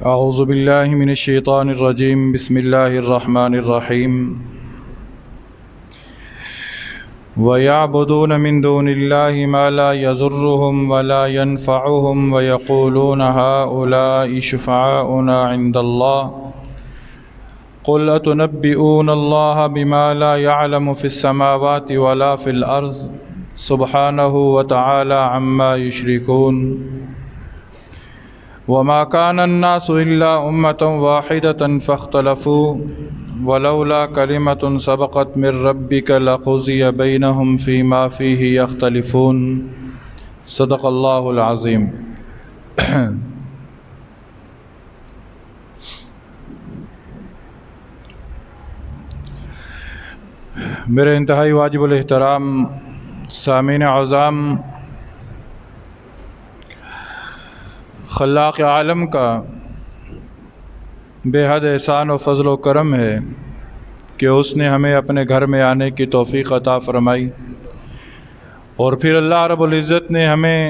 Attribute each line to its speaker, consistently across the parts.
Speaker 1: اعوذ باللہ من الشیطان الرجیم بسم اللہ الرحمن الرحیم وَيَعْبُدُونَ مِن دُونِ اللَّهِ مَا لَا يَضُرُّهُمْ وَلَا يَنفَعُهُمْ وَيَقُولُونَ هَؤُلَاءِ شُفَعَاؤُنَا عِندَ اللَّهِ قُلْ أَتُنَبِّئُونَ اللَّهَ بِمَا لَا يَعْلَمُ فِي السَّمَاوَاتِ وَلَا فِي الْأَرْضِ سُبْحَانَهُ وَتَعَالَى عَمَّا يُشْرِكُونَ وما كان الناس إلا أمة واحدة فاختلفوا ولولا كلمة سبقت من ربك لقضي بينهم فيما فيه يختلفون صدق الله العظيم۔ میرے انتہائی واجب الاحترام سامعین اعظام، خلاق عالم کا بے حد احسان و فضل و کرم ہے کہ اس نے ہمیں اپنے گھر میں آنے کی توفیق عطا فرمائی، اور پھر اللہ رب العزت نے ہمیں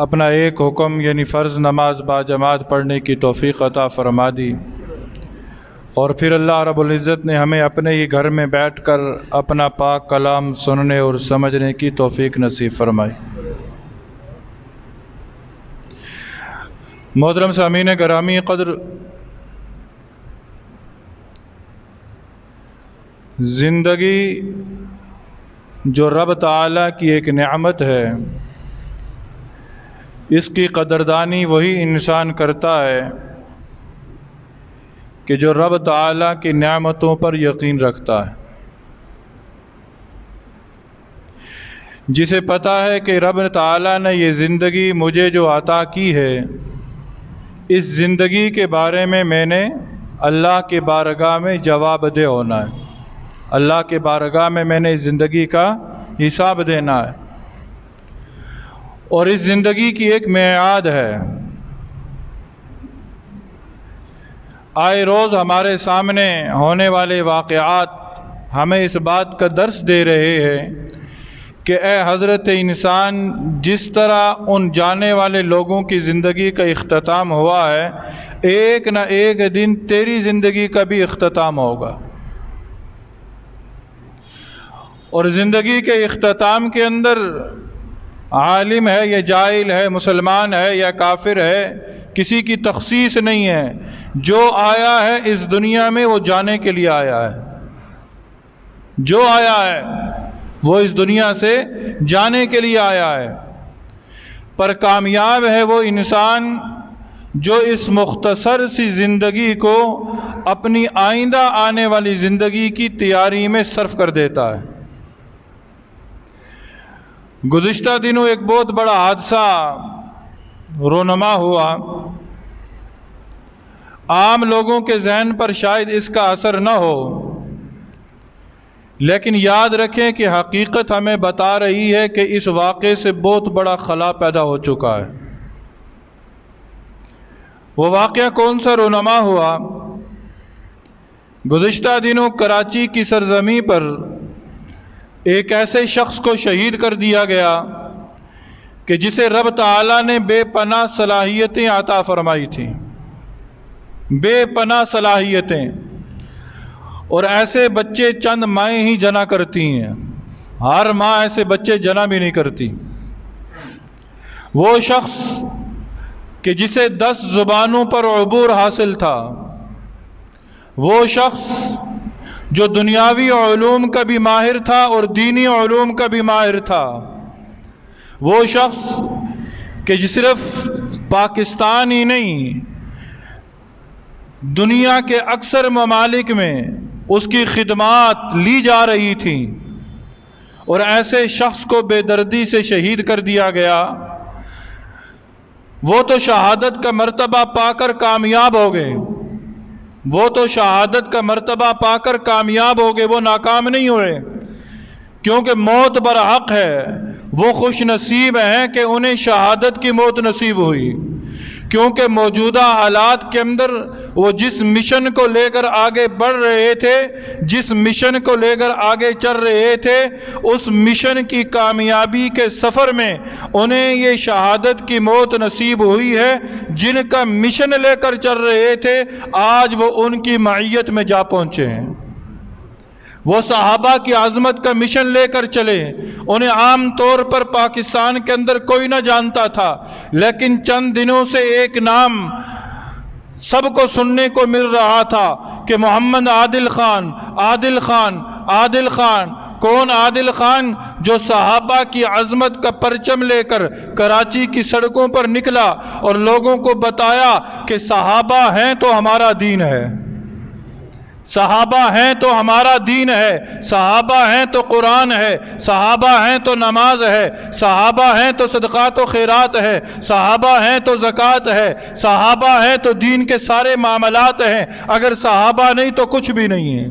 Speaker 1: اپنا ایک حکم یعنی فرض نماز باجماعت پڑھنے کی توفیق عطا فرما دی، اور پھر اللہ رب العزت نے ہمیں اپنے ہی گھر میں بیٹھ کر اپنا پاک کلام سننے اور سمجھنے کی توفیق نصیب فرمائی۔ محترم سامعین گرامی قدر، زندگی جو رب تعالیٰ کی ایک نعمت ہے، اس کی قدردانی وہی انسان کرتا ہے کہ جو رب تعالیٰ کی نعمتوں پر یقین رکھتا ہے، جسے پتہ ہے کہ رب تعالیٰ نے یہ زندگی مجھے جو عطا کی ہے، اس زندگی کے بارے میں نے اللہ کے بارگاہ میں جواب دہ ہونا ہے، اللہ کے بارگاہ میں نے اس زندگی کا حساب دینا ہے، اور اس زندگی کی ایک میعاد ہے۔ آئے روز ہمارے سامنے ہونے والے واقعات ہمیں اس بات کا درس دے رہے ہیں کہ اے حضرت انسان، جس طرح ان جانے والے لوگوں کی زندگی کا اختتام ہوا ہے، ایک نہ ایک دن تیری زندگی کا بھی اختتام ہوگا، اور زندگی کے اختتام کے اندر عالم ہے یا جاہل ہے، مسلمان ہے یا کافر ہے، کسی کی تخصیص نہیں ہے۔ جو آیا ہے اس دنیا میں وہ جانے کے لیے آیا ہے، جو آیا ہے وہ اس دنیا سے جانے کے لیے آیا ہے، پر کامیاب ہے وہ انسان جو اس مختصر سی زندگی کو اپنی آئندہ آنے والی زندگی کی تیاری میں صرف کر دیتا ہے۔ گزشتہ دنوں ایک بہت بڑا حادثہ رونما ہوا، عام لوگوں کے ذہن پر شاید اس کا اثر نہ ہو، لیکن یاد رکھیں کہ حقیقت ہمیں بتا رہی ہے کہ اس واقعے سے بہت بڑا خلا پیدا ہو چکا ہے۔ وہ واقعہ کون سا رونما ہوا؟ گزشتہ دنوں کراچی کی سرزمین پر ایک ایسے شخص کو شہید کر دیا گیا کہ جسے رب تعالیٰ نے بے پناہ صلاحیتیں عطا فرمائی تھیں، بے پناہ صلاحیتیں، اور ایسے بچے چند مائیں ہی جنا کرتی ہیں، ہر ماں ایسے بچے جنا بھی نہیں کرتی۔ وہ شخص کہ جسے 10 زبانوں پر عبور حاصل تھا، وہ شخص جو دنیاوی علوم کا بھی ماہر تھا اور دینی علوم کا بھی ماہر تھا، وہ شخص کہ صرف پاکستان ہی نہیں، دنیا کے اکثر ممالک میں اس کی خدمات لی جا رہی تھیں، اور ایسے شخص کو بے دردی سے شہید کر دیا گیا۔ وہ تو شہادت کا مرتبہ پا کر کامیاب ہو گئے، وہ تو شہادت کا مرتبہ پا کر کامیاب ہو گئے، وہ ناکام نہیں ہوئے، کیونکہ موت برحق ہے، وہ خوش نصیب ہیں کہ انہیں شہادت کی موت نصیب ہوئی، کیونکہ موجودہ حالات کے اندر وہ جس مشن کو لے کر آگے بڑھ رہے تھے، جس مشن کو لے کر آگے چل رہے تھے، اس مشن کی کامیابی کے سفر میں انہیں یہ شہادت کی موت نصیب ہوئی ہے۔ جن کا مشن لے کر چل رہے تھے آج وہ ان کی معیت میں جا پہنچے ہیں۔ وہ صحابہ کی عظمت کا مشن لے کر چلے، انہیں عام طور پر پاکستان کے اندر کوئی نہ جانتا تھا، لیکن چند دنوں سے ایک نام سب کو سننے کو مل رہا تھا کہ محمد عادل خان، عادل خان، عادل خان۔ کون عادل خان؟ جو صحابہ کی عظمت کا پرچم لے کر کراچی کی سڑکوں پر نکلا اور لوگوں کو بتایا کہ صحابہ ہیں تو ہمارا دین ہے، صحابہ ہیں تو ہمارا دین ہے، صحابہ ہیں تو قرآن ہے، صحابہ ہیں تو نماز ہے، صحابہ ہیں تو صدقات و خیرات ہے، صحابہ ہیں تو زکوٰۃ ہے، صحابہ ہیں تو دین کے سارے معاملات ہیں، اگر صحابہ نہیں تو کچھ بھی نہیں ہے۔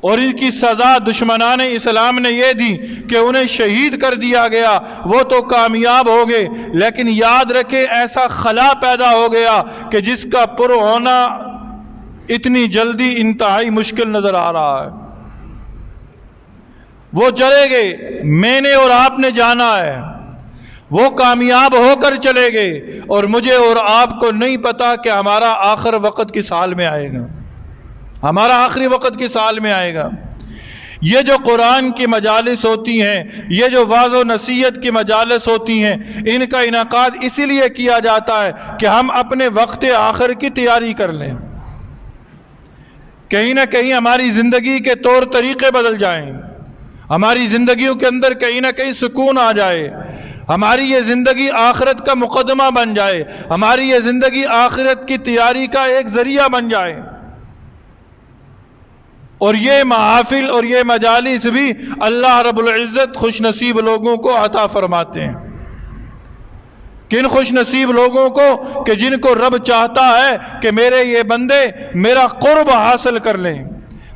Speaker 1: اور ان کی سزا دشمنان اسلام نے یہ دی کہ انہیں شہید کر دیا گیا، وہ تو کامیاب ہو گئے، لیکن یاد رکھیں ایسا خلا پیدا ہو گیا کہ جس کا پر ہونا اتنی جلدی انتہائی مشکل نظر آ رہا ہے۔ وہ چلے گئے، میں نے اور آپ نے جانا ہے، وہ کامیاب ہو کر چلے گئے، اور مجھے اور آپ کو نہیں پتا کہ ہمارا آخر وقت کس حال میں آئے گا، ہمارا آخری وقت کس حال میں آئے گا۔ یہ جو قرآن کی مجالس ہوتی ہیں، یہ جو واعظ و نصیحت کی مجالس ہوتی ہیں، ان کا انعقاد اسی لیے کیا جاتا ہے کہ ہم اپنے وقت آخر کی تیاری کر لیں، کہیں نہ کہیں ہماری زندگی کے طور طریقے بدل جائیں، ہماری زندگیوں کے اندر کہیں نہ کہیں سکون آ جائے، ہماری یہ زندگی آخرت کا مقدمہ بن جائے، ہماری یہ زندگی آخرت کی تیاری کا ایک ذریعہ بن جائے۔ اور یہ محافل اور یہ مجالس بھی اللہ رب العزت خوش نصیب لوگوں کو عطا فرماتے ہیں۔ کن خوش نصیب لوگوں کو؟ کہ جن کو رب چاہتا ہے کہ میرے یہ بندے میرا قرب حاصل کر لیں،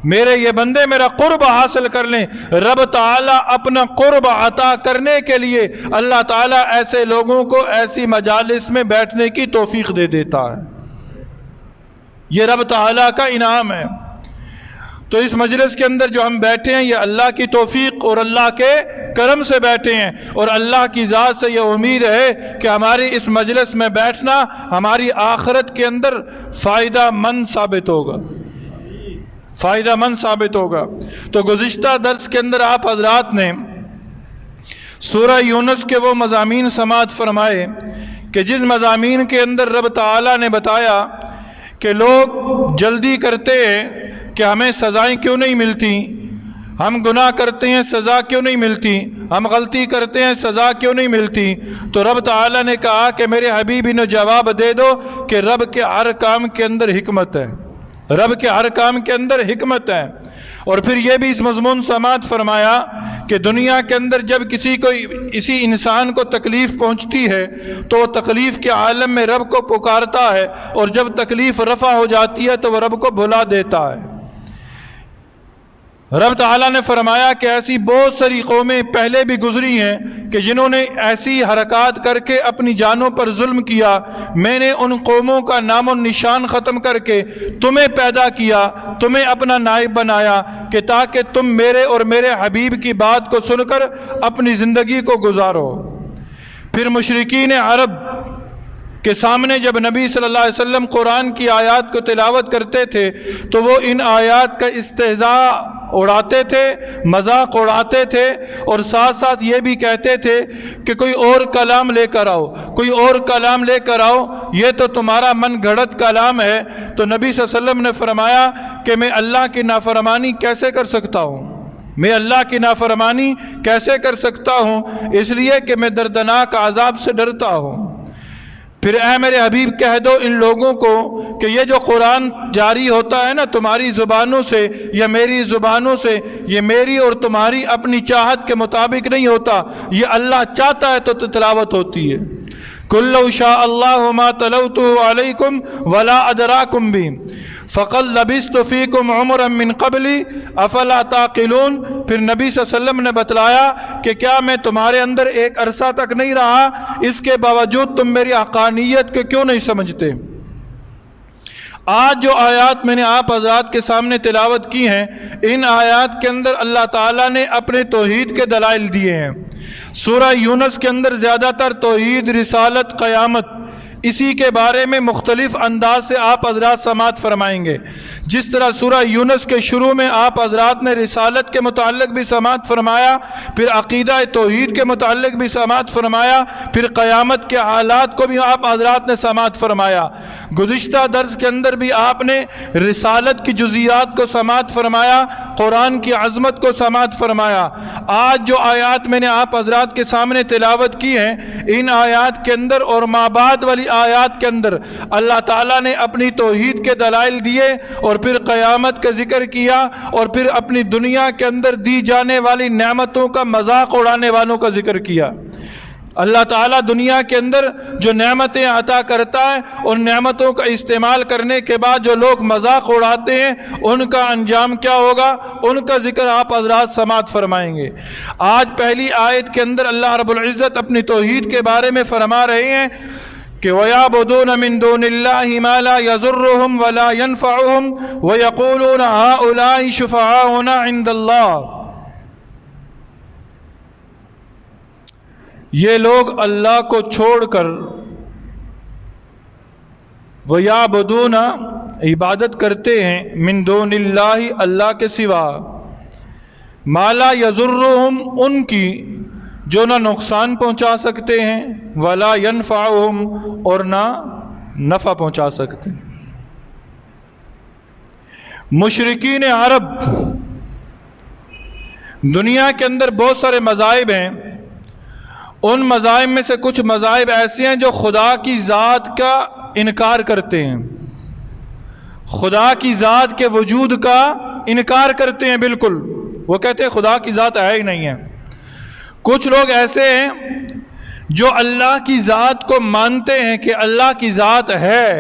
Speaker 1: میرے یہ بندے میرا قرب حاصل کر لیں۔ رب تعالیٰ اپنا قرب عطا کرنے کے لیے اللہ تعالیٰ ایسے لوگوں کو ایسی مجالس میں بیٹھنے کی توفیق دے دیتا ہے، یہ رب تعالیٰ کا انعام ہے۔ تو اس مجلس کے اندر جو ہم بیٹھے ہیں یہ اللہ کی توفیق اور اللہ کے کرم سے بیٹھے ہیں، اور اللہ کی ذات سے یہ امید ہے کہ ہماری اس مجلس میں بیٹھنا ہماری آخرت کے اندر فائدہ مند ثابت ہوگا، فائدہ مند ثابت ہوگا۔ تو گزشتہ درس کے اندر آپ حضرات نے سورہ یونس کے وہ مضامین سماعت فرمائے کہ جن مضامین کے اندر رب تعالیٰ نے بتایا کہ لوگ جلدی کرتے ہیں کہ ہمیں سزائیں کیوں نہیں ملتی، ہم گناہ کرتے ہیں سزا کیوں نہیں ملتی، ہم غلطی کرتے ہیں سزا کیوں نہیں ملتی۔ تو رب تعالیٰ نے کہا کہ میرے حبیب انہیں جواب دے دو کہ رب کے ہر کام کے اندر حکمت ہے، رب کے ہر کام کے اندر حکمت ہے۔ اور پھر یہ بھی اس مضمون سماعت فرمایا کہ دنیا کے اندر جب کسی انسان کو تکلیف پہنچتی ہے تو وہ تکلیف کے عالم میں رب کو پکارتا ہے، اور جب تکلیف رفع ہو جاتی ہے تو وہ رب کو بھلا دیتا ہے۔ رب تعالیٰ نے فرمایا کہ ایسی بہت ساری قومیں پہلے بھی گزری ہیں کہ جنہوں نے ایسی حرکات کر کے اپنی جانوں پر ظلم کیا، میں نے ان قوموں کا نام و نشان ختم کر کے تمہیں پیدا کیا، تمہیں اپنا نائب بنایا کہ تاکہ تم میرے اور میرے حبیب کی بات کو سن کر اپنی زندگی کو گزارو۔ پھر مشرکین عرب کے سامنے جب نبی صلی اللہ علیہ وسلم قرآن کی آیات کو تلاوت کرتے تھے تو وہ ان آیات کا استہزاء اڑاتے تھے، مذاق اڑاتے تھے، اور ساتھ ساتھ یہ بھی کہتے تھے کہ کوئی اور کلام لے کر آؤ، کوئی اور کلام لے کر آؤ، یہ تو تمہارا من گھڑت کلام ہے۔ تو نبی صلی اللہ علیہ وسلم نے فرمایا کہ میں اللہ کی نافرمانی کیسے کر سکتا ہوں، میں اللہ کی نافرمانی کیسے کر سکتا ہوں، اس لیے کہ میں دردناک عذاب سے ڈرتا ہوں۔ پھر اے میرے حبیب کہہ دو ان لوگوں کو کہ یہ جو قرآن جاری ہوتا ہے نا تمہاری زبانوں سے یا میری زبانوں سے، یہ میری اور تمہاری اپنی چاہت کے مطابق نہیں ہوتا، یہ اللہ چاہتا ہے تو تلاوت ہوتی ہے۔ قُل لَوْ شَاءَ اللَّهُ مَا تَلَوْتُهُ عَلَيْكُمْ وَلَا أَدْرَاكُمْ بِهِ فَقَدْ لَبِثْتُ فِيكُمْ عُمُرًا مِّن قَبْلِ أَفَلَا تَعْقِلُونَ۔ پھر نبی صلی اللہ علیہ وسلم نے بتلایا کہ کیا میں تمہارے اندر ایک عرصہ تک نہیں رہا، اس کے باوجود تم میری حقانیت کو کیوں نہیں سمجھتے؟ آج جو آیات میں نے آپ حضرات کے سامنے تلاوت کی ہیں، ان آیات کے اندر اللہ تعالیٰ نے اپنے توحید کے دلائل دیے ہیں۔ سورہ یونس کے اندر زیادہ تر توحید، رسالت، قیامت، اسی کے بارے میں مختلف انداز سے آپ حضرات سماعت فرمائیں گے۔ جس طرح سورہ یونس کے شروع میں آپ حضرات نے رسالت کے متعلق بھی سماعت فرمایا، پھر عقیدہ توحید کے متعلق بھی سماعت فرمایا، پھر قیامت کے حالات کو بھی آپ حضرات نے سماعت فرمایا۔ گزشتہ درس کے اندر بھی آپ نے رسالت کی جزیات کو سماعت فرمایا، قرآن کی عظمت کو سماعت فرمایا۔ آج جو آیات میں نے آپ حضرات کے سامنے تلاوت کی ہیں، ان آیات کے اندر اور مابعد والی آیات کے اندر اللہ تعالیٰ نے اپنی توحید کے دلائل دیے، اور پھر قیامت کا ذکر کیا، اور پھر اپنی دنیا کے اندر دی جانے والی نعمتوں کا مذاق اڑانے والوں کا ذکر کیا۔ اللہ تعالیٰ دنیا کے اندر جو نعمتیں عطا کرتا ہے، ان نعمتوں کا استعمال کرنے کے بعد جو لوگ مذاق اڑاتے ہیں، ان کا انجام کیا ہوگا، ان کا ذکر آپ حضرات سماعت فرمائیں گے۔ آج پہلی آیت کے اندر اللہ رب العزت اپنی توحید کے بارے میں فرما رہے ہیں کہ وَيَعْبُدُونَ مِن دُونِ اللَّهِ مَا لَا يَضُرُّهُمْ وَلَا يَنفَعُهُمْ وَيَقُولُونَ هَؤُلَاءِ شُفَعَاؤُنَا عِندَ اللَّهِ، یہ لوگ اللہ کو چھوڑ کر وَيَعْبُدُونَ عبادت کرتے ہیں مِن دُونِ اللَّهِ اللہ کے سوا، مَا لَا يَضُرُّهُمْ ان کی جو نہ نقصان پہنچا سکتے ہیں، ولا ينفعهم اور نہ نفع پہنچا سکتے ہیں۔ مشرکین عرب، دنیا کے اندر بہت سارے مذاہب ہیں، ان مذاہب میں سے کچھ مذاہب ایسے ہیں جو خدا کی ذات کا انکار کرتے ہیں، خدا کی ذات کے وجود کا انکار کرتے ہیں، بالکل وہ کہتے ہیں خدا کی ذات ہے ہی نہیں ہے۔ کچھ لوگ ایسے ہیں جو اللہ کی ذات کو مانتے ہیں کہ اللہ کی ذات ہے،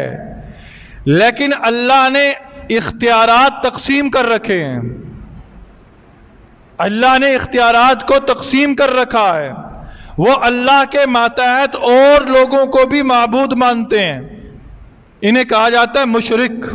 Speaker 1: لیکن اللہ نے اختیارات تقسیم کر رکھے ہیں، اللہ نے اختیارات کو تقسیم کر رکھا ہے، وہ اللہ کے ماتحت اور لوگوں کو بھی معبود مانتے ہیں، انہیں کہا جاتا ہے مشرک،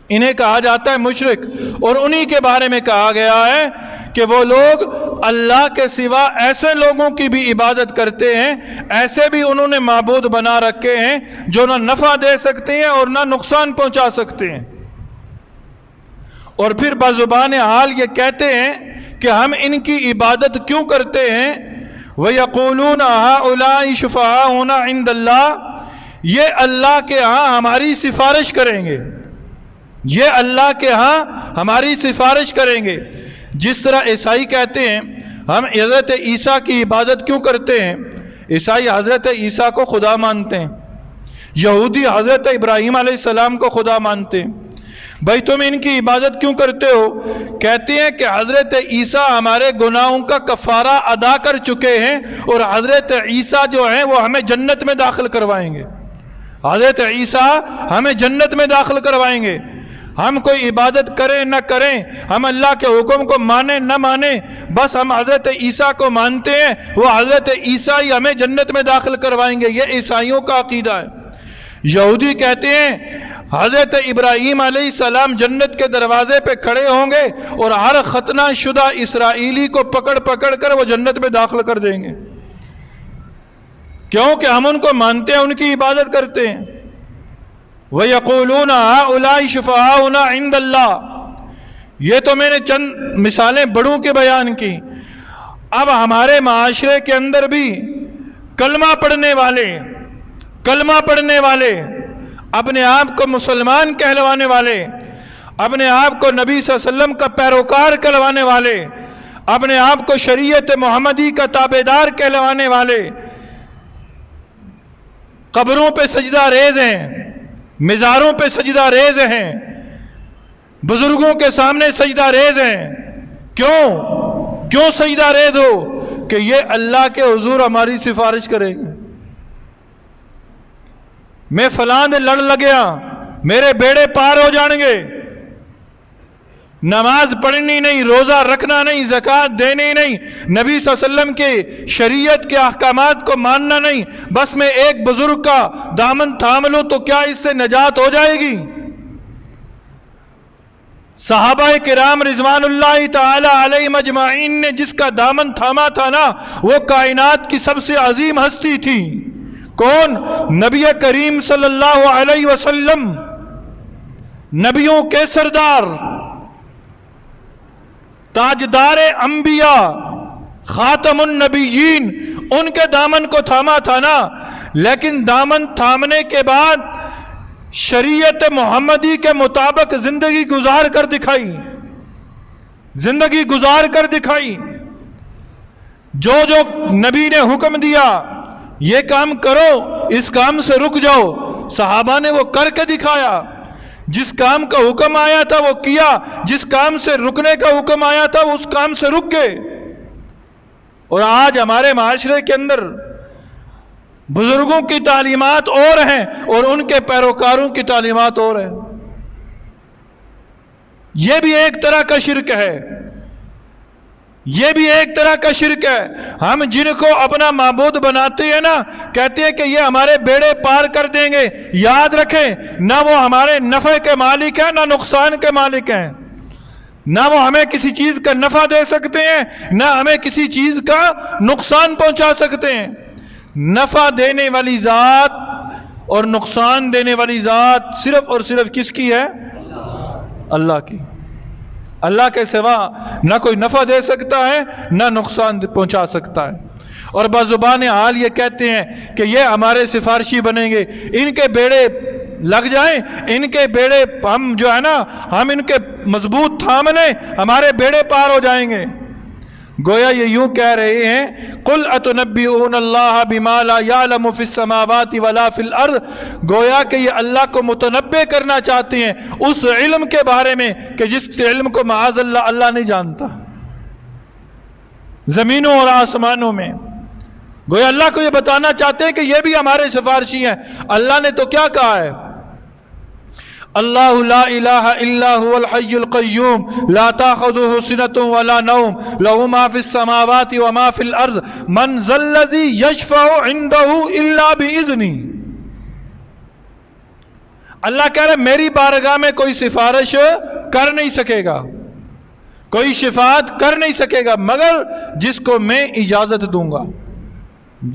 Speaker 1: انہیں کہا جاتا ہے مشرک۔ اور انہی کے بارے میں کہا گیا ہے کہ وہ لوگ اللہ کے سوا ایسے لوگوں کی بھی عبادت کرتے ہیں، ایسے بھی انہوں نے معبود بنا رکھے ہیں جو نہ نفع دے سکتے ہیں اور نہ نقصان پہنچا سکتے ہیں، اور پھر بزبان حال یہ کہتے ہیں کہ ہم ان کی عبادت کیوں کرتے ہیں۔ وَيَقُولُونَ هَؤُلَاءِ شُفَعَاؤُنَا عِندَ اللَّهِ، یہ اللہ کے ہاں ہماری سفارش کریں گے، یہ اللہ کے ہاں ہماری سفارش کریں گے۔ جس طرح عیسائی کہتے ہیں ہم حضرت عیسیٰ کی عبادت کیوں کرتے ہیں، عیسائی حضرت عیسیٰ کو خدا مانتے ہیں، یہودی حضرت ابراہیم علیہ السلام کو خدا مانتے ہیں، بھائی تم ان کی عبادت کیوں کرتے ہو؟ کہتے ہیں کہ حضرت عیسیٰ ہمارے گناہوں کا کفارہ ادا کر چکے ہیں، اور حضرت عیسیٰ جو ہیں وہ ہمیں جنت میں داخل کروائیں گے، حضرت عیسیٰ ہمیں جنت میں داخل کروائیں گے۔ ہم کوئی عبادت کریں نہ کریں، ہم اللہ کے حکم کو مانیں نہ مانیں، بس ہم حضرت عیسیٰ کو مانتے ہیں، وہ حضرت عیسیٰ ہی ہمیں جنت میں داخل کروائیں گے، یہ عیسائیوں کا عقیدہ ہے۔ یہودی کہتے ہیں حضرت ابراہیم علیہ السلام جنت کے دروازے پہ کھڑے ہوں گے اور ہر ختنہ شدہ اسرائیلی کو پکڑ پکڑ کر وہ جنت میں داخل کر دیں گے، کیونکہ ہم ان کو مانتے ہیں، ان کی عبادت کرتے ہیں۔ وَيَقُولُونَ هَؤُلَاءِ شُفَعَاؤُنَا عِندَ اللَّهِ، یہ تو میں نے چند مثالیں بڑوں کے بیان کی۔ اب ہمارے معاشرے کے اندر بھی کلمہ پڑھنے والے اپنے آپ کو مسلمان کہلوانے والے، اپنے آپ کو نبی صلی اللہ علیہ وسلم کا پیروکار کہلوانے والے، اپنے آپ کو شریعت محمدی کا تابعدار کہلوانے والے، قبروں پہ سجدہ ریز ہیں، مزاروں پہ سجدہ ریز ہیں، بزرگوں کے سامنے سجدہ ریز ہیں۔ کیوں سجدہ ریز ہو؟ کہ یہ اللہ کے حضور ہماری سفارش کریں گے، میں فلاں دے لڑ لگیا، میرے بیڑے پار ہو جائیں گے. نماز پڑھنی نہیں، روزہ رکھنا نہیں، زکوٰۃ دینی نہیں، نبی صلی اللہ علیہ وسلم کے شریعت کے احکامات کو ماننا نہیں، بس میں ایک بزرگ کا دامن تھام لوں تو کیا اس سے نجات ہو جائے گی؟ صحابہ کرام رضوان اللہ تعالی علیہم اجمعین نے جس کا دامن تھاما تھا نا، وہ کائنات کی سب سے عظیم ہستی تھی. کون؟ نبی کریم صلی اللہ علیہ وسلم، نبیوں کے سردار، تاجدار انبیاء، خاتم النبیین، ان کے دامن کو تھاما تھا نا. لیکن دامن تھامنے کے بعد شریعت محمدی کے مطابق زندگی گزار کر دکھائی، زندگی گزار کر دکھائی. جو جو نبی نے حکم دیا یہ کام کرو، اس کام سے رک جاؤ، صحابہ نے وہ کر کے دکھایا. جس کام کا حکم آیا تھا وہ کیا، جس کام سے رکنے کا حکم آیا تھا وہ اس کام سے رک گئے. اور آج ہمارے معاشرے کے اندر بزرگوں کی تعلیمات اور ہیں اور ان کے پیروکاروں کی تعلیمات اور ہیں. یہ بھی ایک طرح کا شرک ہے، یہ بھی ایک طرح کا شرک ہے. ہم جن کو اپنا معبود بناتے ہیں نا، کہتے ہیں کہ یہ ہمارے بیڑے پار کر دیں گے. یاد رکھیں، نہ وہ ہمارے نفع کے مالک ہیں نہ نقصان کے مالک ہیں. نہ وہ ہمیں کسی چیز کا نفع دے سکتے ہیں نہ ہمیں کسی چیز کا نقصان پہنچا سکتے ہیں. نفع دینے والی ذات اور نقصان دینے والی ذات صرف اور صرف کس کی ہے؟ اللہ کی. اللہ کے سوا نہ کوئی نفع دے سکتا ہے نہ نقصان پہنچا سکتا ہے. اور بزبان حال یہ کہتے ہیں کہ یہ ہمارے سفارشی بنیں گے، ان کے بیڑے لگ جائیں، ان کے بیڑے ہم جو ہے نا، ہم ان کے مضبوط تھام لیں، ہمارے بیڑے پار ہو جائیں گے. گویا یہ یوں کہہ رہے ہیں، قل اتنبئون اللہ بما لا یعلم فی السماوات ولا فی الارض. گویا کہ یہ اللہ کو متنبع کرنا چاہتے ہیں اس علم کے بارے میں کہ جس علم کو معاذ اللہ اللہ نہیں جانتا، زمینوں اور آسمانوں میں. گویا اللہ کو یہ بتانا چاہتے ہیں کہ یہ بھی ہمارے سفارشی ہیں. اللہ نے تو کیا کہا ہے؟ اللہ لا الہ الا هو الحی القیوم لا تاخذہ سنۃ ولا نوم لہ ما فی السماوات وما فی الارض من ذا الذی یشفع عندہ الا باذنہ. اللہ کہہ رہے میری بارگاہ میں کوئی سفارش کر نہیں سکے گا، کوئی شفاعت کر نہیں سکے گا مگر جس کو میں اجازت دوں گا،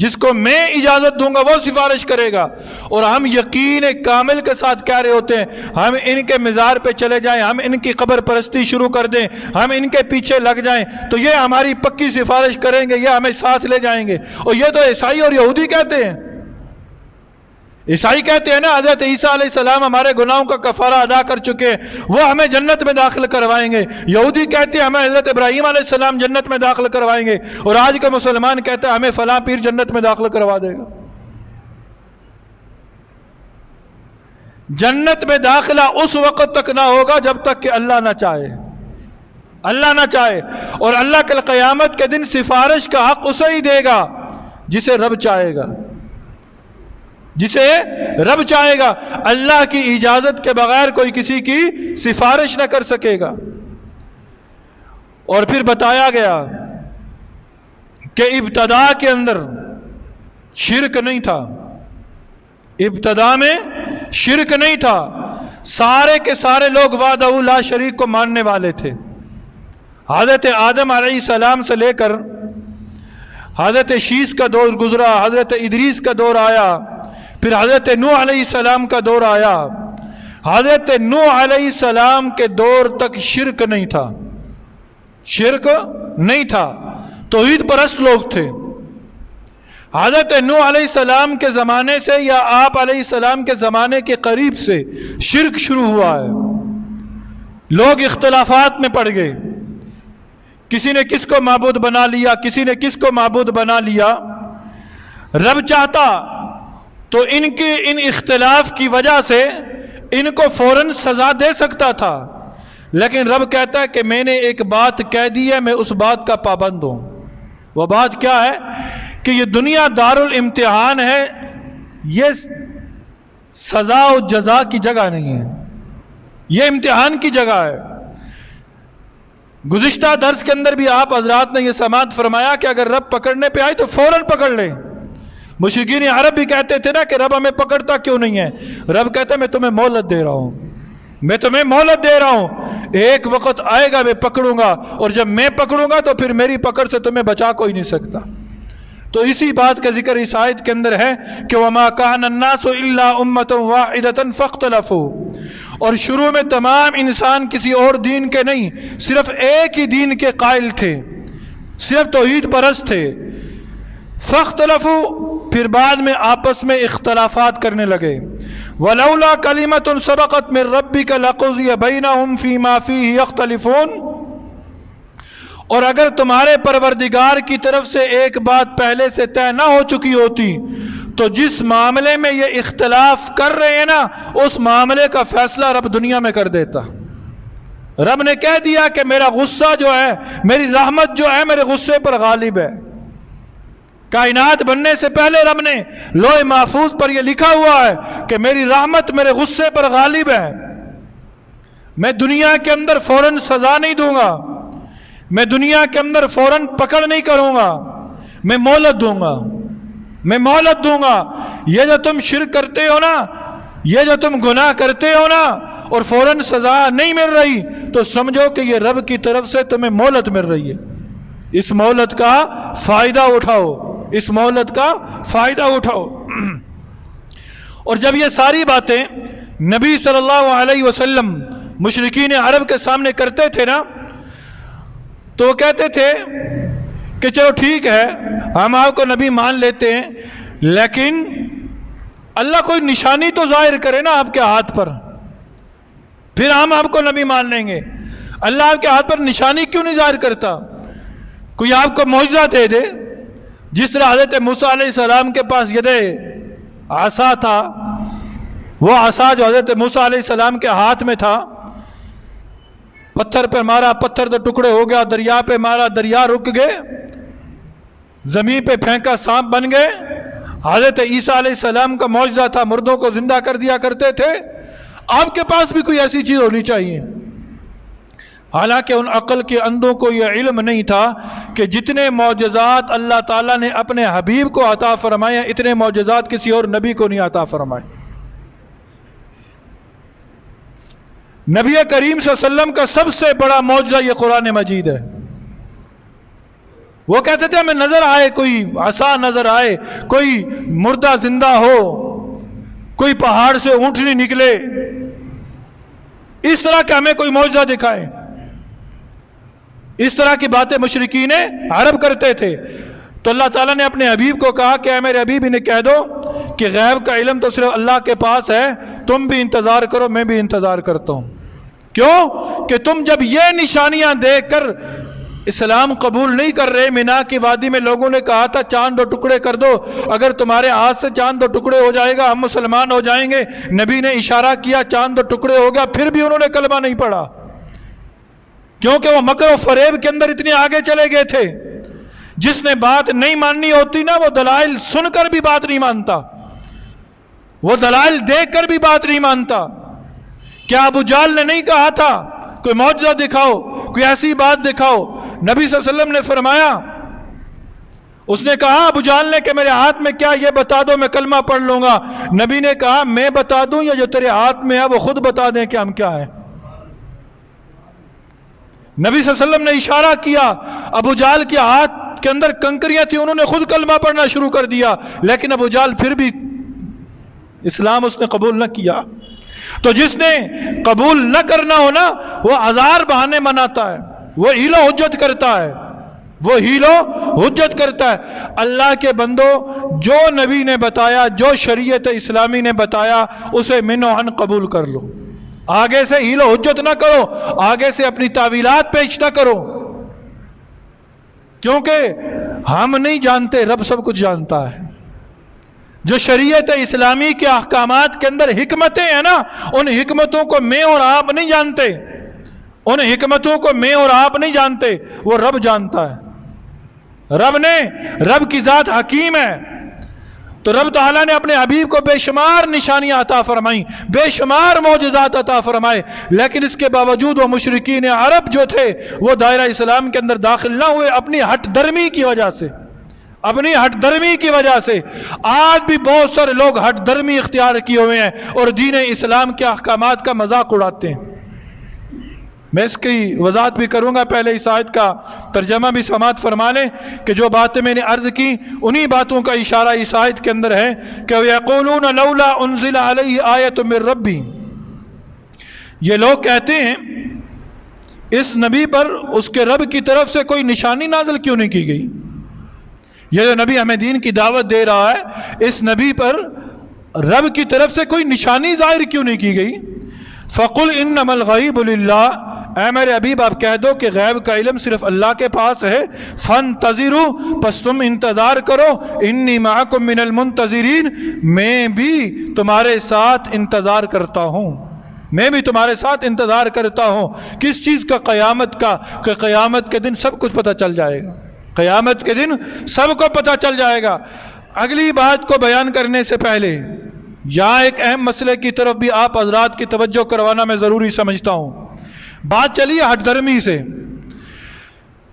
Speaker 1: جس کو میں اجازت دوں گا وہ سفارش کرے گا. اور ہم یقین کامل کے ساتھ کہہ رہے ہوتے ہیں، ہم ان کے مزار پہ چلے جائیں، ہم ان کی قبر پرستی شروع کر دیں، ہم ان کے پیچھے لگ جائیں تو یہ ہماری پکی سفارش کریں گے، یہ ہمیں ساتھ لے جائیں گے. اور یہ تو عیسائی اور یہودی کہتے ہیں. عیسائی کہتے ہیں نا حضرت عیسیٰ علیہ السلام ہمارے گناہوں کا کفارہ ادا کر چکے ہیں، وہ ہمیں جنت میں داخل کروائیں گے. یہودی کہتے ہیں ہمیں حضرت ابراہیم علیہ السلام جنت میں داخل کروائیں گے. اور آج کا مسلمان کہتا ہے ہمیں فلاں پیر جنت میں داخل کروا دے گا. جنت میں داخلہ اس وقت تک نہ ہوگا جب تک کہ اللہ نہ چاہے، اللہ نہ چاہے. اور اللہ کل قیامت کے دن سفارش کا حق اسے ہی دے گا جسے رب چاہے گا، جسے رب چاہے گا. اللہ کی اجازت کے بغیر کوئی کسی کی سفارش نہ کر سکے گا. اور پھر بتایا گیا کہ ابتدا کے اندر شرک نہیں تھا، ابتدا میں شرک نہیں تھا. سارے کے سارے لوگ وحدہ لا شریک کو ماننے والے تھے. حضرت آدم علیہ السلام سے لے کر حضرت شیس کا دور گزرا، حضرت ادریس کا دور آیا، پھر حضرت نوح علیہ السلام کا دور آیا. حضرت نوح علیہ السلام کے دور تک شرک نہیں تھا، شرک نہیں تھا، توحید پرست لوگ تھے. حضرت نوح علیہ السلام کے زمانے سے یا آپ علیہ السلام کے زمانے کے قریب سے شرک شروع ہوا ہے. لوگ اختلافات میں پڑ گئے، کسی نے کس کو معبود بنا لیا، کسی نے کس کو معبود بنا لیا. رب چاہتا تو ان اختلاف کی وجہ سے ان کو فوراً سزا دے سکتا تھا، لیکن رب کہتا ہے کہ میں نے ایک بات کہہ دی ہے، میں اس بات کا پابند ہوں. وہ بات کیا ہے؟ کہ یہ دنیا دار الامتحان ہے. یہ سزا و جزا کی جگہ نہیں ہے، یہ امتحان کی جگہ ہے۔ گزشتہ درس کے اندر بھی آپ حضرات نے یہ سماعت فرمایا کہ اگر رب پکڑنے پہ آئے تو فوراً پکڑ لے۔ مشرکین عرب بھی کہتے تھے نا کہ رب ہمیں پکڑتا کیوں نہیں ہے؟ رب کہتا ہے میں تمہیں مہلت دے رہا ہوں، میں تمہیں مہلت دے رہا ہوں، ایک وقت آئے گا میں پکڑوں گا، اور جب میں پکڑوں گا تو پھر میری پکڑ سے تمہیں بچا کوئی نہیں سکتا۔ تو اسی بات کا ذکر اس آیت کے اندر ہے کہ وَمَا كَانَ النَّاسُ إِلَّا أُمَّةً وَاحِدَةً فَاخْتَلَفُوا، اور شروع میں تمام انسان کسی اور دین کے نہیں، صرف ایک ہی دین کے قائل تھے، صرف توحید پرست تھے۔ فَاخْتَلَفُوا، پھر بعد میں آپس میں اختلافات کرنے لگے۔ وَلَوْلَا كَلِمَةٌ سَبَقَتْ مِن رَبِّكَ لَقُضِيَ بَيْنَهُمْ فِي مَا فِيهِ يَخْتَلِفُونَ، اور اگر تمہارے پروردگار کی طرف سے ایک بات پہلے سے طے نہ ہو چکی ہوتی تو جس معاملے میں یہ اختلاف کر رہے ہیں نا، اس معاملے کا فیصلہ رب دنیا میں کر دیتا۔ رب نے کہہ دیا کہ میرا غصہ جو ہے، میری رحمت جو ہے میرے غصے پر غالب ہے۔ کائنات بننے سے پہلے رب نے لوح محفوظ پر یہ لکھا ہوا ہے کہ میری رحمت میرے غصے پر غالب ہے، میں دنیا کے اندر فوراً سزا نہیں دوں گا، میں دنیا کے اندر فوراً پکڑ نہیں کروں گا، میں مہلت دوں گا، میں مہلت دوں گا۔ یہ جو تم شرک کرتے ہو نا، یہ جو تم گناہ کرتے ہو نا، اور فوراً سزا نہیں مل رہی، تو سمجھو کہ یہ رب کی طرف سے تمہیں مہلت مل رہی ہے۔ اس مہلت کا فائدہ اٹھاؤ، اس مہلت کا فائدہ اٹھاؤ۔ اور جب یہ ساری باتیں نبی صلی اللہ علیہ وسلم مشرکین عرب کے سامنے کرتے تھے نا، تو وہ کہتے تھے کہ چلو ٹھیک ہے، ہم آپ کو نبی مان لیتے ہیں، لیکن اللہ کوئی نشانی تو ظاہر کرے نا آپ کے ہاتھ پر، پھر ہم آپ کو نبی مان لیں گے۔ اللہ آپ کے ہاتھ پر نشانی کیوں نہیں ظاہر کرتا؟ کوئی آپ کو معجزہ دے دے، جس طرح حضرت موسیٰ علیہ السلام کے پاس ید عصا تھا، وہ عصا جو حضرت موسیٰ علیہ السلام کے ہاتھ میں تھا، پتھر پہ مارا، پتھر تو ٹکڑے ہو گیا، دریا پہ مارا، دریا رک گئے، زمین پہ پھینکا سانپ بن گئے۔ حضرت عیسیٰ علیہ السلام کا معجزہ تھا، مردوں کو زندہ کر دیا کرتے تھے۔ آپ کے پاس بھی کوئی ایسی چیز ہونی چاہیے۔ حالانکہ ان عقل کے اندھوں کو یہ علم نہیں تھا کہ جتنے معجزات اللہ تعالیٰ نے اپنے حبیب کو عطا فرمائے، اتنے معجزات کسی اور نبی کو نہیں عطا فرمائے۔ نبی کریم صلی اللہ علیہ وسلم کا سب سے بڑا معجزہ یہ قرآن مجید ہے۔ وہ کہتے تھے ہمیں نظر آئے، کوئی عصا نظر آئے، کوئی مردہ زندہ ہو، کوئی پہاڑ سے اونٹنی نکلے، اس طرح کہ ہمیں کوئی معجزہ دکھائے۔ اس طرح کی باتیں مشرکین عرب کرتے تھے۔ تو اللہ تعالیٰ نے اپنے حبیب کو کہا کہ اے میرے حبیب انہیں کہہ دو کہ غیب کا علم تو صرف اللہ کے پاس ہے، تم بھی انتظار کرو، میں بھی انتظار کرتا ہوں۔ کیوں کہ تم جب یہ نشانیاں دیکھ کر اسلام قبول نہیں کر رہے، مینا کی وادی میں لوگوں نے کہا تھا چاند دو ٹکڑے کر دو، اگر تمہارے ہاتھ سے چاند دو ٹکڑے ہو جائے گا ہم مسلمان ہو جائیں گے۔ نبی نے اشارہ کیا، چاند دو ٹکڑے ہو گیا، پھر بھی انہوں نے کلمہ نہیں پڑھا، کیونکہ وہ مکر و فریب کے اندر اتنے آگے چلے گئے تھے۔ جس نے بات نہیں ماننی ہوتی نا، وہ دلائل سن کر بھی بات نہیں مانتا، وہ دلائل دیکھ کر بھی بات نہیں مانتا۔ کیا ابو جہل نے نہیں کہا تھا کوئی معجزہ دکھاؤ، کوئی ایسی بات دکھاؤ؟ نبی صلی اللہ علیہ وسلم نے فرمایا، اس نے کہا ابو جہل نے کہ میرے ہاتھ میں کیا، یہ بتا دو میں کلمہ پڑھ لوں گا۔ نبی نے کہا میں بتا دوں یا جو تیرے ہاتھ میں ہے وہ خود بتا دیں کہ ہم کیا ہیں۔ نبی صلی اللہ علیہ وسلم نے اشارہ کیا، ابو جہل کے ہاتھ کے اندر کنکریاں تھیں، انہوں نے خود کلمہ پڑھنا شروع کر دیا، لیکن ابو جہل پھر بھی اسلام اس نے قبول نہ کیا۔ تو جس نے قبول نہ کرنا ہو نا، وہ ہزار بہانے مناتا ہے، وہ ہیل و حجت کرتا ہے، وہ ہیل و حجت کرتا ہے۔ اللہ کے بندو، جو نبی نے بتایا، جو شریعت اسلامی نے بتایا، اسے من و عن قبول کر لو، آگے سے ہیل و حجت نہ کرو، آگے سے اپنی تعویلات پیش نہ کرو، کیونکہ ہم نہیں جانتے، رب سب کچھ جانتا ہے۔ جو شریعت اسلامی کے احکامات کے اندر حکمتیں ہیں نا، ان حکمتوں کو میں اور آپ نہیں جانتے، ان حکمتوں کو میں اور آپ نہیں جانتے، وہ رب جانتا ہے۔ رب کی ذات حکیم ہے، تو رب تعالیٰ نے اپنے حبیب کو بے شمار نشانیاں عطا فرمائیں، بے شمار معجزات عطا فرمائے، لیکن اس کے باوجود وہ مشرکین عرب جو تھے وہ دائرہ اسلام کے اندر داخل نہ ہوئے، اپنی ہٹ درمی کی وجہ سے، اپنی ہٹ درمی کی وجہ سے۔ آج بھی بہت سارے لوگ ہٹ درمی اختیار کیے ہوئے ہیں اور دین اسلام کے احکامات کا مذاق اڑاتے ہیں۔ میں اس کی وضاحت بھی کروں گا، پہلے اس آیت کا ترجمہ بھی سماعت فرما لیں کہ جو باتیں میں نے عرض کی انہی باتوں کا اشارہ اس آیت کے اندر ہے کہ وَيَقُولُونَ لَوْلَا أُنزِلَ عَلَيْهِ آیَةٌ مِّن رَبِّهِ، یہ لوگ کہتے ہیں اس نبی پر اس کے رب کی طرف سے کوئی نشانی نازل کیوں نہیں کی گئی؟ یہ جو نبی ہمیں دین کی دعوت دے رہا ہے، اس نبی پر رب کی طرف سے کوئی نشانی ظاہر کیوں نہیں کی گئی؟ فَقُلْ إِنَّمَا الْغَيْبُ لِلَّهِ، اے میرے حبیب آپ کہہ دو کہ غیب کا علم صرف اللہ کے پاس ہے، فَانْتَظِرُوا، پس تم انتظار کرو، إِنِّي مَعَكُم مِّنَ الْمُنْتَظِرِينَ، میں بھی تمہارے ساتھ انتظار کرتا ہوں، میں بھی تمہارے ساتھ انتظار کرتا ہوں۔ کس چیز کا؟ قیامت کا، کہ قیامت کے دن سب کچھ پتہ چل جائے گا، قیامت کے دن سب کو پتہ چل جائے گا۔ اگلی بات کو بیان کرنے سے پہلے یہاں ایک اہم مسئلے کی طرف بھی آپ حضرات کی توجہ کروانا میں ضروری سمجھتا ہوں۔ بات چلی ہے ہٹ درمی سے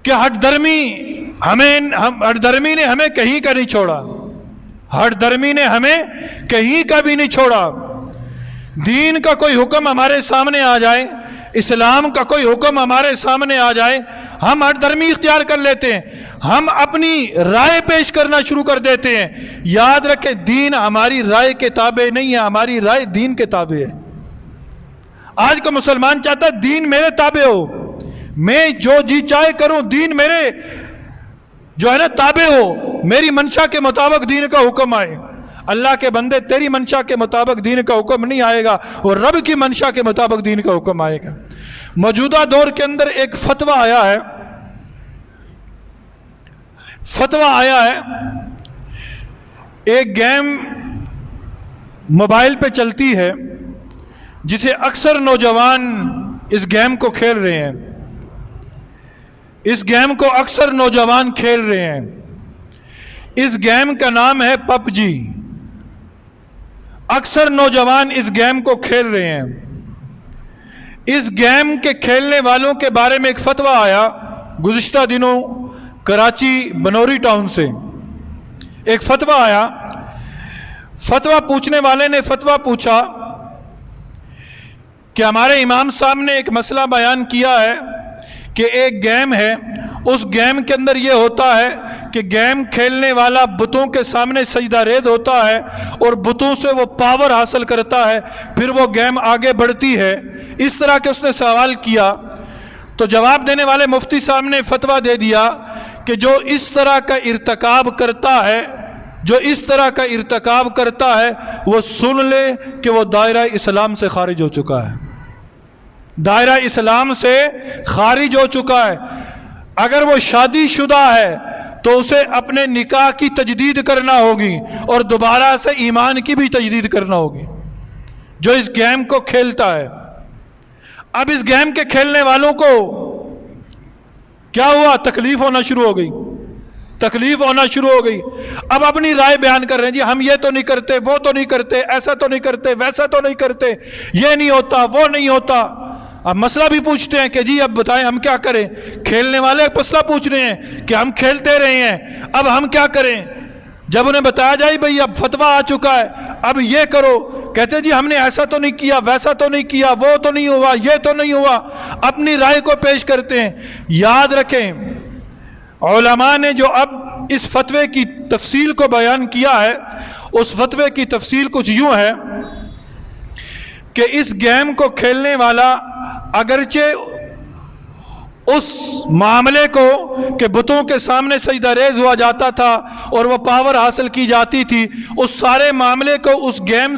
Speaker 1: کہ ہٹ درمی نے ہمیں کہیں کا نہیں چھوڑا، ہٹ درمی نے ہمیں کہیں کا بھی نہیں چھوڑا۔ دین کا کوئی حکم ہمارے سامنے آ جائے، اسلام کا کوئی حکم ہمارے سامنے آ جائے، ہم ہٹ درمی اختیار کر لیتے ہیں، ہم اپنی رائے پیش کرنا شروع کر دیتے ہیں۔ یاد رکھیں دین ہماری رائے کے تابع نہیں ہے، ہماری رائے دین کے تابع ہے۔ آج کا مسلمان چاہتا ہے دین میرے تابع ہو، میں جو جی چاہے کروں، دین میرے جو ہے نا تابع ہو، میری منشا کے مطابق دین کا حکم آئے۔ اللہ کے بندے تیری منشا کے مطابق دین کا حکم نہیں آئے گا، اور رب کی منشا کے مطابق دین کا حکم آئے گا۔ موجودہ دور کے اندر ایک فتویٰ آیا ہے، ایک گیم موبائل پہ چلتی ہے جسے اکثر نوجوان اس گیم کو کھیل رہے ہیں، اس گیم کو اکثر نوجوان کھیل رہے ہیں۔ اس گیم کا نام ہے پب جی۔ اکثر نوجوان اس گیم کو کھیل رہے ہیں۔ اس گیم کے کھیلنے والوں کے بارے میں ایک فتویٰ آیا گزشتہ دنوں کراچی بنوری ٹاؤن سے، ایک فتویٰ آیا۔ فتویٰ پوچھنے والے نے فتویٰ پوچھا کہ ہمارے امام صاحب نے ایک مسئلہ بیان کیا ہے کہ ایک گیم ہے، اس گیم کے اندر یہ ہوتا ہے کہ گیم کھیلنے والا بتوں کے سامنے سجدہ ریز ہوتا ہے اور بتوں سے وہ پاور حاصل کرتا ہے، پھر وہ گیم آگے بڑھتی ہے۔ اس طرح کے اس نے سوال کیا تو جواب دینے والے مفتی صاحب نے فتویٰ دے دیا کہ جو اس طرح کا ارتکاب کرتا ہے وہ سن لے کہ وہ دائرہ اسلام سے خارج ہو چکا ہے، دائرہ اسلام سے خارج ہو چکا ہے۔ اگر وہ شادی شدہ ہے تو اسے اپنے نکاح کی تجدید کرنا ہوگی اور دوبارہ سے ایمان کی بھی تجدید کرنا ہوگی، جو اس گیم کو کھیلتا ہے۔ اب اس گیم کے کھیلنے والوں کو کیا ہوا؟ تکلیف ہونا شروع ہو گئی، اب اپنی رائے بیان کر رہے ہیں، جی ہم یہ تو نہیں کرتے، وہ تو نہیں کرتے، ایسا تو نہیں کرتے، ویسا تو نہیں کرتے، یہ نہیں ہوتا، وہ نہیں ہوتا۔ اب مسئلہ بھی پوچھتے ہیں کہ جی اب بتائیں ہم کیا کریں۔ کھیلنے والے مسئلہ پوچھ رہے ہیں کہ ہم کھیلتے رہے ہیں، اب ہم کیا کریں۔ جب انہیں بتایا جائے بھئی اب فتویٰ آ چکا ہے، اب یہ کرو، کہتے ہیں جی ہم نے ایسا تو نہیں کیا، ویسا تو نہیں کیا، وہ تو نہیں ہوا، یہ تو نہیں ہوا، اپنی رائے کو پیش کرتے ہیں۔ یاد رکھیں علماء نے جو اب اس فتوے کی تفصیل کو بیان کیا ہے، اس فتوے کی تفصیل کچھ یوں ہے کہ اس گیم کو کھیلنے والا اگرچہ اس معاملے کو کہ بتوں کے سامنے سجدہ ریز ہوا جاتا تھا اور وہ پاور حاصل کی جاتی تھی، اس سارے معاملے کو اس گیم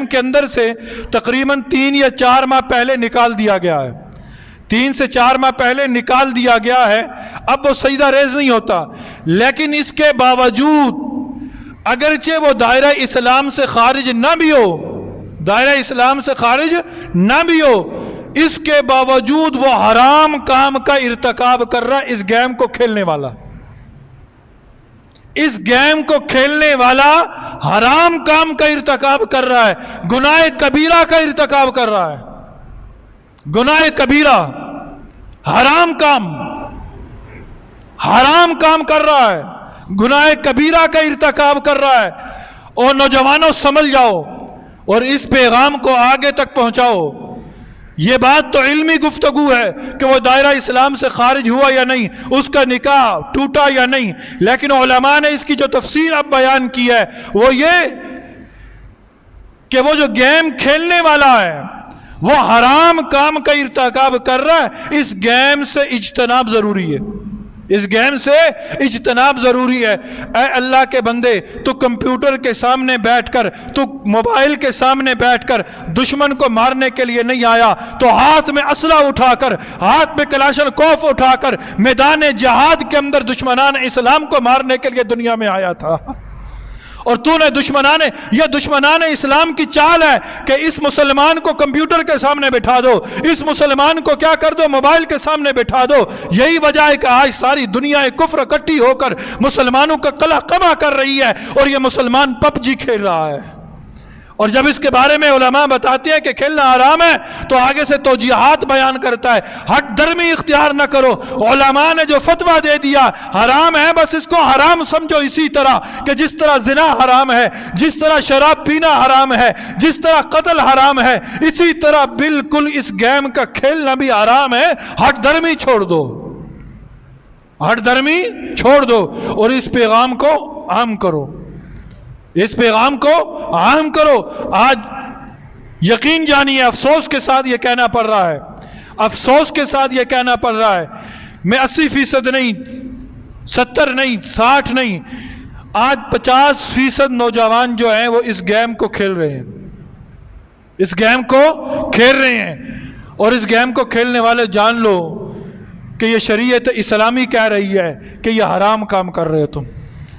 Speaker 1: کے اندر سے تقریباً 3 یا 4 ماہ پہلے نکال دیا گیا ہے، 3 سے 4 ماہ پہلے نکال دیا گیا ہے۔ اب وہ سجدہ ریز نہیں ہوتا، لیکن اس کے باوجود اگرچہ وہ دائرہ اسلام سے خارج نہ بھی ہو، دائرہ اسلام سے خارج نہ بھی ہو، اس کے باوجود وہ حرام کام کا ارتکاب کر رہا ہے، اس گیم کو کھیلنے والا، اس گیم کو کھیلنے والا حرام کام کا ارتکاب کر رہا ہے، گناہ کبیرہ کا ارتکاب کر رہا ہے، گناہ کبیرہ، حرام کام کر رہا ہے، گناہ کبیرہ کا ارتکاب کر رہا ہے۔ اور نوجوانوں سمجھ جاؤ اور اس پیغام کو آگے تک پہنچاؤ۔ یہ بات تو علمی گفتگو ہے کہ وہ دائرہ اسلام سے خارج ہوا یا نہیں، اس کا نکاح ٹوٹا یا نہیں، لیکن علماء نے اس کی جو تفسیر اب بیان کی ہے وہ یہ کہ وہ جو گیم کھیلنے والا ہے وہ حرام کام کا ارتکاب کر رہا ہے، اس گیم سے اجتناب ضروری ہے، اس گیم سے اجتناب ضروری ہے۔ اے اللہ کے بندے، تو کمپیوٹر کے سامنے بیٹھ کر، تو موبائل کے سامنے بیٹھ کر دشمن کو مارنے کے لیے نہیں آیا، تو ہاتھ میں اسلحہ اٹھا کر، ہاتھ میں کلاشن کوف اٹھا کر میدان جہاد کے اندر دشمنان اسلام کو مارنے کے لیے دنیا میں آیا تھا۔ اور تو نے دشمنان اسلام کی چال ہے کہ اس مسلمان کو کمپیوٹر کے سامنے بٹھا دو، اس مسلمان کو کیا کر دو، موبائل کے سامنے بٹھا دو۔ یہی وجہ ہے کہ آج ساری دنیا کفر اکٹھی ہو کر مسلمانوں کا قلع قمع کر رہی ہے، اور یہ مسلمان پب جی کھیل رہا ہے۔ اور جب اس کے بارے میں علماء بتاتے ہیں کہ کھیلنا حرام ہے تو آگے سے توجیہات بیان کرتا ہے، ہٹ درمی اختیار نہ کرو۔ علماء نے جو فتویٰ دے دیا حرام ہے، بس اس کو حرام سمجھو، اسی طرح کہ جس طرح زنا حرام ہے، جس طرح شراب پینا حرام ہے، جس طرح قتل حرام ہے، اسی طرح بالکل اس گیم کا کھیلنا بھی حرام ہے۔ ہٹ درمی چھوڑ دو، ہٹ درمی چھوڑ دو اور اس پیغام کو عام کرو، اس پیغام کو عام کرو۔ آج یقین جانیے افسوس کے ساتھ یہ کہنا پڑ رہا ہے، افسوس کے ساتھ یہ کہنا پڑ رہا ہے، میں 80% نہیں، 70 نہیں، 60 نہیں، آج 50% نوجوان جو ہیں وہ اس گیم کو کھیل رہے ہیں، اس گیم کو کھیل رہے ہیں۔ اور اس گیم کو کھیلنے والے جان لو کہ یہ شریعت اسلامی کہہ رہی ہے کہ یہ حرام کام کر رہے ہو، تم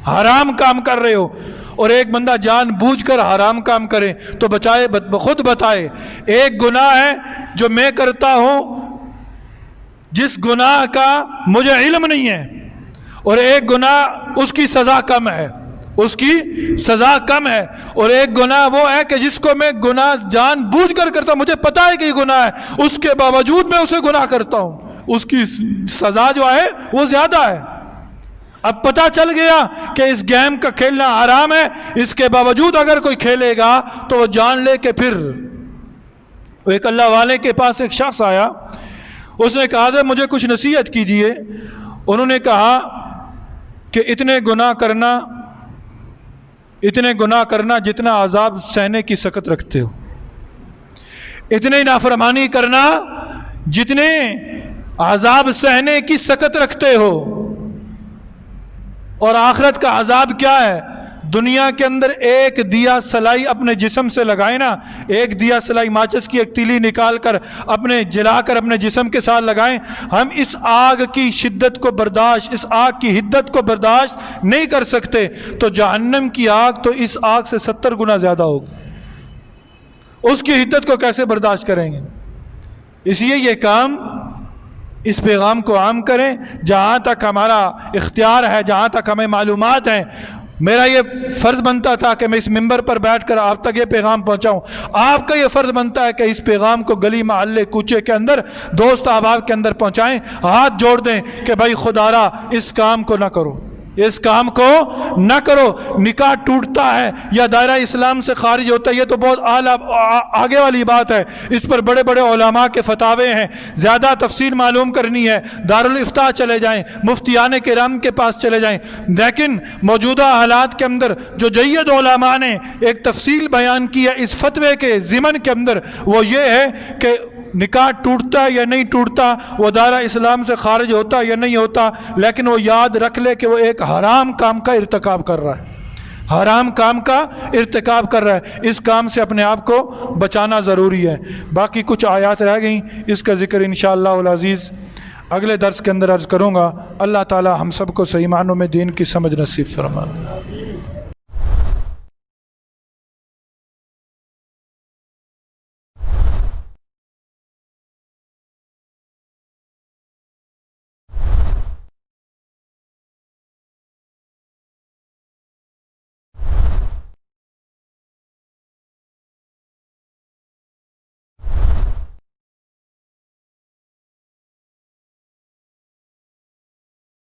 Speaker 1: حرام کام کر رہے ہو۔ اور ایک بندہ جان بوجھ کر حرام کام کرے تو بچائے خود بتائے۔ ایک گناہ ہے جو میں کرتا ہوں جس گناہ کا مجھے علم نہیں ہے، اور ایک گناہ اس کی سزا کم ہے، اس کی سزا کم ہے، اور ایک گناہ وہ ہے کہ جس کو میں گناہ جان بوجھ کر کرتا ہوں، مجھے پتا ہے کہ یہ گناہ ہے، اس کے باوجود میں اسے گناہ کرتا ہوں، اس کی سزا جو ہے وہ زیادہ ہے۔ اب پتہ چل گیا کہ اس گیم کا کھیلنا حرام ہے، اس کے باوجود اگر کوئی کھیلے گا تو وہ جان لے کہ پھر ایک اللہ والے کے پاس ایک شخص آیا، اس نے کہا حضرت مجھے کچھ نصیحت کیجیے۔ انہوں نے کہا کہ اتنے گناہ کرنا جتنا عذاب سہنے کی سکت رکھتے ہو، اتنے نافرمانی کرنا جتنے عذاب سہنے کی سکت رکھتے ہو۔ اور آخرت کا عذاب کیا ہے؟ دنیا کے اندر ایک دیا سلائی اپنے جسم سے لگائیں نا، ایک دیا سلائی ماچس کی ایک تیلی نکال کر جلا کر اپنے جسم کے ساتھ لگائیں، ہم اس آگ کی شدت کو برداشت، اس آگ کی حدت کو برداشت نہیں کر سکتے، تو جہنم کی آگ تو اس آگ سے 70 گنا زیادہ ہوگی، اس کی حدت کو کیسے برداشت کریں گے؟ اس لیے یہ کام، اس پیغام کو عام کریں، جہاں تک ہمارا اختیار ہے، جہاں تک ہمیں معلومات ہیں۔ میرا یہ فرض بنتا تھا کہ میں اس ممبر پر بیٹھ کر آپ تک یہ پیغام پہنچاؤں، آپ کا یہ فرض بنتا ہے کہ اس پیغام کو گلی محلے کوچے کے اندر، دوست احباب کے اندر پہنچائیں، ہاتھ جوڑ دیں کہ بھائی خدارا اس کام کو نہ کرو، اس کام کو نہ کرو۔ نکاح ٹوٹتا ہے یا دائرہ اسلام سے خارج ہوتا ہے، یہ تو بہت آگے والی بات ہے، اس پر بڑے بڑے علماء کے فتاوے ہیں، زیادہ تفصیل معلوم کرنی ہے دارالافتاء چلے جائیں، مفتیان کرام کے پاس چلے جائیں۔ لیکن موجودہ حالات کے اندر جو جید علماء نے ایک تفصیل بیان کی ہے اس فتوے کے ضمن کے اندر، وہ یہ ہے کہ نکاح ٹوٹتا ہے یا نہیں ٹوٹتا، وہ دائرہ اسلام سے خارج ہوتا ہے یا نہیں ہوتا، لیکن وہ یاد رکھ لے کہ وہ ایک حرام کام کا ارتکاب کر رہا ہے، حرام کام کا ارتکاب کر رہا ہے۔ اس کام سے اپنے آپ کو بچانا ضروری ہے۔ باقی کچھ آیات رہ گئیں، اس کا ذکر انشاءاللہ العزیز اگلے درس کے اندر عرض کروں گا۔ اللہ تعالی ہم سب کو صحیح معنوں میں دین کی سمجھ نصیب فرمائے۔